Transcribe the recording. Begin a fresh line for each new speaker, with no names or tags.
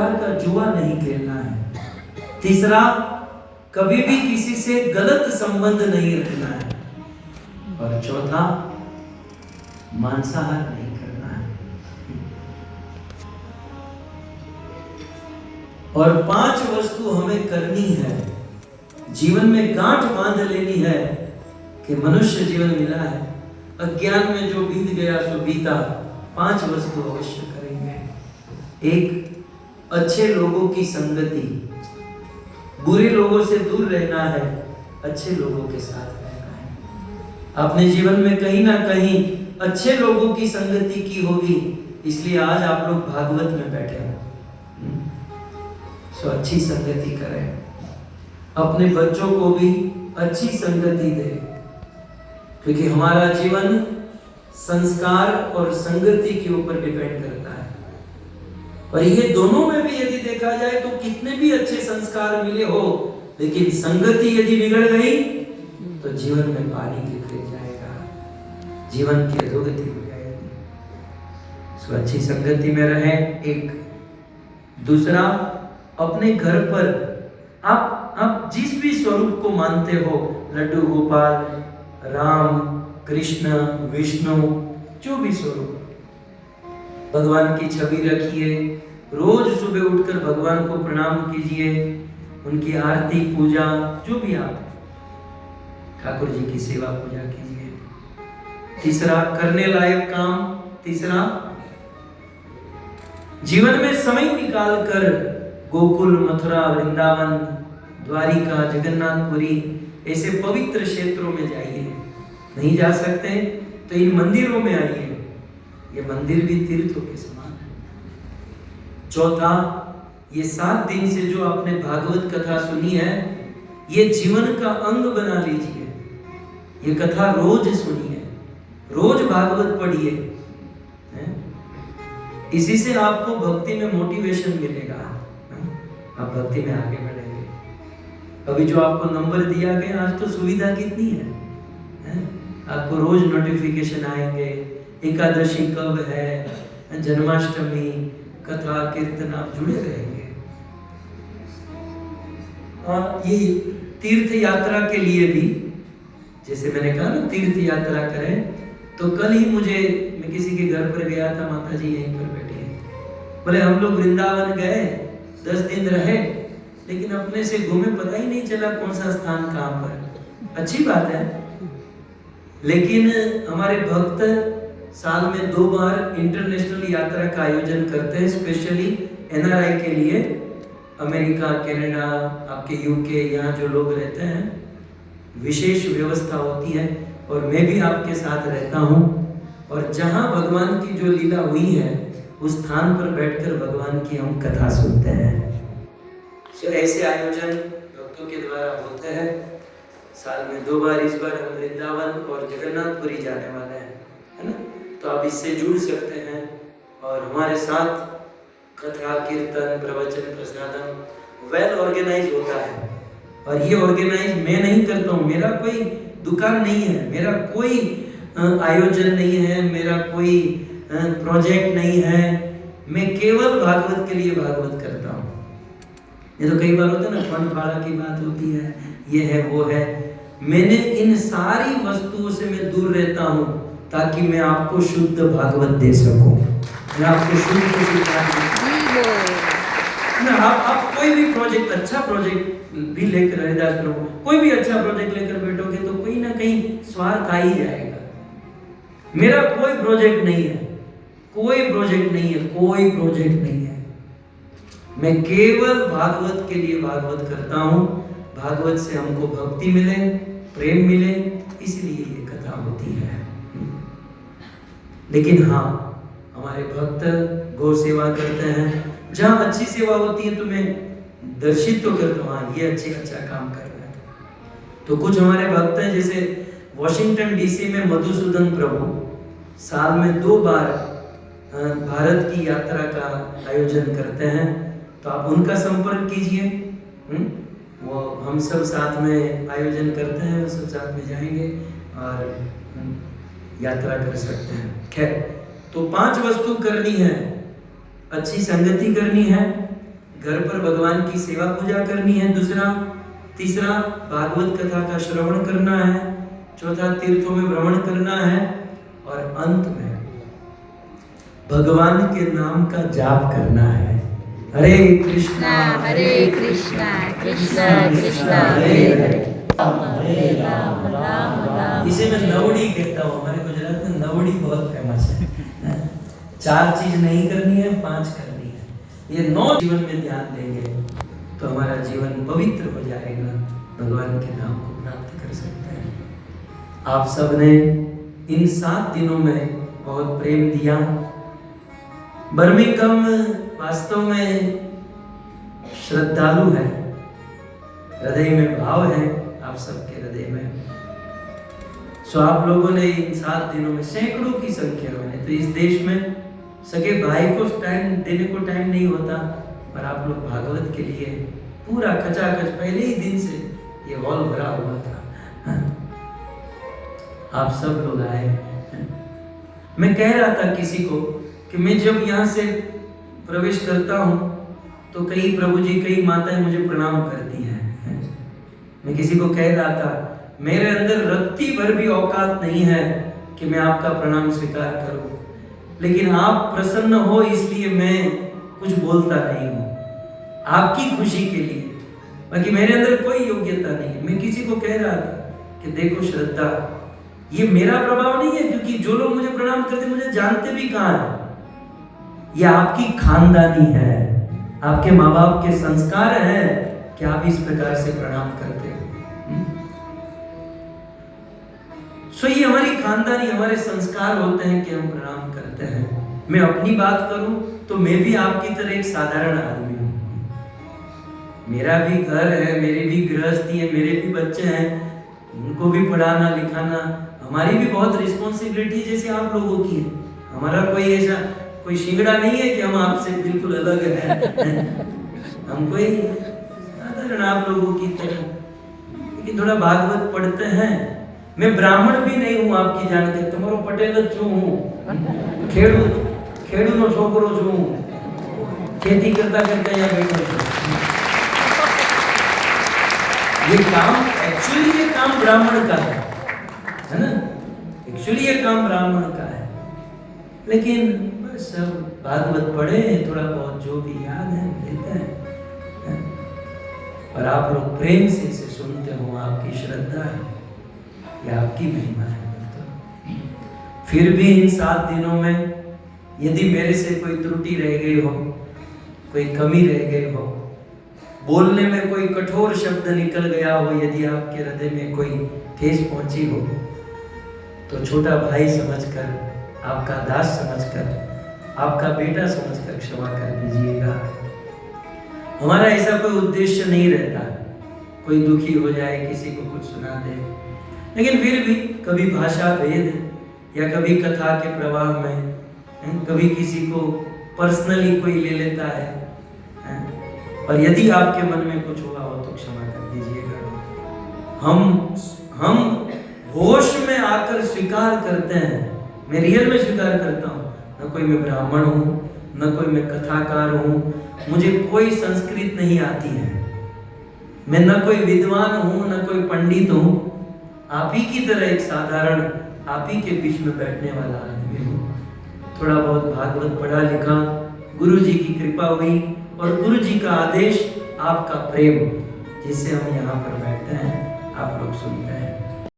प्रकार का जुआ नहीं खेलना है। तीसरा, कभी भी किसी से गलत संबंध नहीं रखना है। और चौथा, मांसाहार नहीं करना है। और 5 वस्तु हमें करनी है, जीवन में गांठ बांध लेनी है कि मनुष्य जीवन मिला है, अज्ञान में जो बीत गया सो बीता। 5 वस्तु अवश्य करेंगे। 1, अच्छे लोगों की संगति। बुरे लोगों से दूर रहना है, अच्छे लोगों के साथ रहना है। अपने जीवन में कहीं ना कहीं अच्छे लोगों की संगति की होगी, इसलिए आज आप लोग भागवत में बैठे हो। सो अच्छी संगति करें, अपने बच्चों को भी अच्छी संगति दें, क्योंकि हमारा जीवन संस्कार और संगति के ऊपर डिपेंड करता है। और ये दोनों में भी यदि देखा जाए तो कितने भी अच्छे संस्कार मिले हो, लेकिन संगति यदि बिगड़ गई तो जीवन में पानी गिर जाएगा, जीवन की अधोगति हो जाएगी। सो अच्छी संगति में रहें। 1। दूसरा, अपने घर पर आप जिस भी स्वरूप को मानते हो, लड्डू गोपाल, राम, कृष्ण, विष्णु, जो भी स्वरूप, भगवान की छवि रखिए। रोज सुबह उठकर भगवान को प्रणाम कीजिए, उनकी आरती, पूजा, जो भी आप, ठाकुर जी की सेवा पूजा कीजिए। तीसरा, करने लायक काम। तीसरा, जीवन में समय निकालकर गोकुल, मथुरा, वृंदावन, द्वारिका, जगन्नाथपुरी ऐसे पवित्र क्षेत्रों में जाइए। नहीं जा सकते तो इन मंदिरों में आइए, ये मंदिर भी तीर्थों के समान है। चौथा, ये 7 दिन से जो आपने भागवत कथा सुनी है, ये जीवन का अंग बना लीजिए। ये कथा रोज सुनिए, रोज भागवत पढ़िए, इसी से आपको भक्ति में मोटिवेशन मिलेगा, आप भक्ति में आगे बढ़ेंगे। अभी जो आपको नंबर दिया गया, आज तो सुविधा कितनी है? आपको रोज नोटिफिकेशन आएंगे, एकादशी कब है, जन्माष्टमी, कथा, कीर्तन, आप जुड़े रहेंगे। और ये तीर्थ यात्रा के लिए भी, जैसे मैंने कहा ना, तीर्थ यात्रा करें, तो कल ही मैं किसी के घर पर गया था, माता जी यहीं पर बैठे हैं, बोले हम लोग वृंदावन गए, 10 दिन रहे, लेकिन अपने से घूमे, पता ही नहीं चला कौन सा स्थान कहाँ पर। अच्छी बात है, लेकिन हमारे भक्त साल में 2 बार इंटरनेशनल यात्रा का आयोजन करते हैं, स्पेशली NRI के लिए। अमेरिका, कनाडा, आपके UK, यहाँ जो लोग रहते हैं, विशेष व्यवस्था होती है, और मैं भी आपके साथ रहता हूँ। और जहाँ भगवान की जो लीला हुई है, उस स्थान पर बैठकर भगवान की हम कथा सुनते हैं। सो ऐसे आयोजन भक्तों के द्वारा होते हैं साल में 2 बार। इस बार हम वृंदावन और जगन्नाथपुरी जाने वाले हैं, है ना? तो आप इससे जुड़ सकते हैं और हमारे साथ कथा, कीर्तन, प्रवचन, प्रसादम वेल ऑर्गेनाइज होता है। और ये ऑर्गेनाइज मैं नहीं करता हूँ, मेरा कोई दुकान नहीं है, मेरा कोई आयोजन नहीं है, मेरा कोई प्रोजेक्ट नहीं है, मैं केवल भागवत के लिए भागवत करता हूँ। ये तो कई बार होता है ना, फंड फाड़ा की बात होती है, ये है वो है। मैंने इन सारी वस्तुओं से मैं दूर रहता हूँ ताकि मैं आपको शुद्ध भागवत दे सकूं, मैं आपको शुद्ध आप कोई भी प्रोजेक्ट, अच्छा प्रोजेक्ट भी लेकर, हरिदास प्रभु, कोई भी अच्छा प्रोजेक्ट लेकर बैठोगे तो कहीं ना कहीं स्वार्थ आ ही जाएगा। मेरा कोई प्रोजेक्ट नहीं है, कोई प्रोजेक्ट नहीं है, कोई प्रोजेक्ट नहीं है। मैं केवल भागवत के लिए भागवत करता हूँ। भागवत से हमको भक्ति मिले, प्रेम मिले, इसलिए ये कथा होती है। लेकिन हाँ, हमारे भक्त गौ सेवा करते हैं, जहाँ अच्छी सेवा होती है तो मैं दर्शित तो करता हूँ, हाँ ये अच्छा काम कर रहा है। तो कुछ हमारे भक्त हैं, जैसे वॉशिंगटन DC में मधुसूदन प्रभु साल में 2 बार भारत की यात्रा का आयोजन करते हैं, तो आप उनका संपर्क कीजिए। वो हम सब साथ में आयोजन करते हैं, सब साथ में जाएंगे और यात्रा कर सकते हैं। खैर, तो 5 वस्तु करनी है, अच्छी संगति करनी है, घर पर भगवान की सेवा पूजा करनी है, दूसरा, तीसरा भागवत कथा का श्रवण करना है, चौथा तीर्थों में भ्रमण करना है, और अंत में भगवान के नाम का जाप करना है। हरे कृष्णा
कृष्णा कृष्णा हरे हरे, हरे राम राम राम।
इसे मैं नवड़ी कहता हूँ, हमारे गुजरात में नवड़ी बहुत फेमस है। 4 चीज नहीं करनी है, 5 करनी है। ये 9 जीवन में ध्यान देंगे तो हमारा जीवन पवित्र हो जाएगा, भगवान के नाम को प्राप्त कर सकते हैं। आप सब ने इन 7 दिनों में बहुत प्रेम दिया। बर्मिंघम वास्तव में श्रद्धालु है, हृदय में भाव है, आप सबके हृदय में। सो आप लोगों ने इन 7 दिनों में सैकड़ों की संख्या में, तो इस देश में सगे भाई को टाइम देने को टाइम नहीं होता, पर आप लोग भागवत के लिए पूरा खचाखच पहले ही दिन से ये हॉल भरा हुआ था। आप सब लोग आए। मैं कह रहा था किसी को कि मैं जब यहाँ से प्रवेश करता हूँ तो कई प्रभु जी, कई माताएं मुझे प्रणाम करती हैं। मैं किसी को कह रहा था मेरे अंदर रत्ती भर भी औकात नहीं है कि मैं आपका प्रणाम स्वीकार करूं, लेकिन आप प्रसन्न हो इसलिए मैं कुछ बोलता नहीं हूं, आपकी खुशी के लिए। बाकी मेरे अंदर कोई योग्यता नहीं है। मैं किसी को कह रहा था कि देखो श्रद्धा, ये मेरा प्रभाव नहीं है, क्योंकि जो लोग मुझे प्रणाम करते मुझे जानते भी कहाँ है। ये आपकी खानदानी है, आपके माँ बाप के संस्कार हैं कि आप इस प्रकार से प्रणाम करते हो। सो ये हमारी खानदानी, हमारे संस्कार होते हैं कि हम प्रणाम करते हैं। मैं अपनी बात करूं तो मैं भी आपकी तरह एक साधारण आदमी हूं। मेरा भी घर है, मेरी भी गृहस्थी है, मेरे भी बच्चे हैं, उनको भी पढ़ाना लिखाना, हमारी भी बहुत रिस्पॉन्सिबिलिटी जैसे आप लोगों की है। हमारा कोई ऐसा कोई शिंगड़ा नहीं है कि हम आपसे बिल्कुल अलग हैं। हम कोई साधारण आप लोगों की तरह, लेकिन थोड़ा भागवत पढ़ते हैं। मैं ब्राह्मण भी नहीं हूँ आपकी जान के, तुम्हारो पटेल छू हूँ, खेड़ू नो छोकरो छू, खेती करता करता यहाँ बैठो छू। ये काम एक्चुअली ये काम ब्राह्मण का है ना, एक्चुअली ये काम ब्राह्मण का है। लेकिन बस सब भागवत पढ़े, थोड़ा बहुत जो भी याद है लेते हैं, और आप लोग प्रेम से इसे सुनते हो, आपकी श्रद्धा है, ये आपकी महिमा है। फिर भी इन 7 दिनों में यदि मेरे से कोई त्रुटि रह गई हो, कोई कमी रह गई हो, बोलने में कोई कठोर शब्द निकल गया हो, यदि आपके हृदय में कोई ठेस पहुंची हो, तो छोटा भाई समझकर, आपका दास समझकर, आपका बेटा समझकर क्षमा कर दीजिएगा। हमारा ऐसा कोई उद्देश्य नहीं रहता कोई दुखी हो जाए, किसी को कुछ सुना दे, लेकिन फिर भी कभी भाषा भेद या कभी कथा के प्रवाह में कभी किसी को पर्सनली कोई ले लेता है, और यदि आपके मन में कुछ हुआ हो तो क्षमा कर दीजिएगा। हम होश में आकर स्वीकार करते हैं, मैं रियल में स्वीकार करता हूँ, न कोई मैं ब्राह्मण हूँ, न कोई मैं कथाकार हूँ, मुझे कोई संस्कृत नहीं आती है, मैं न कोई विद्वान हूँ न कोई पंडित हूँ, आप ही की तरह एक साधारण, आप ही के बीच में बैठने वाला आदमी हूँ। थोड़ा बहुत भागवत पढ़ा लिखा, गुरु जी की कृपा हुई, और गुरु जी का आदेश, आपका प्रेम, जिससे हम यहाँ पर बैठते हैं।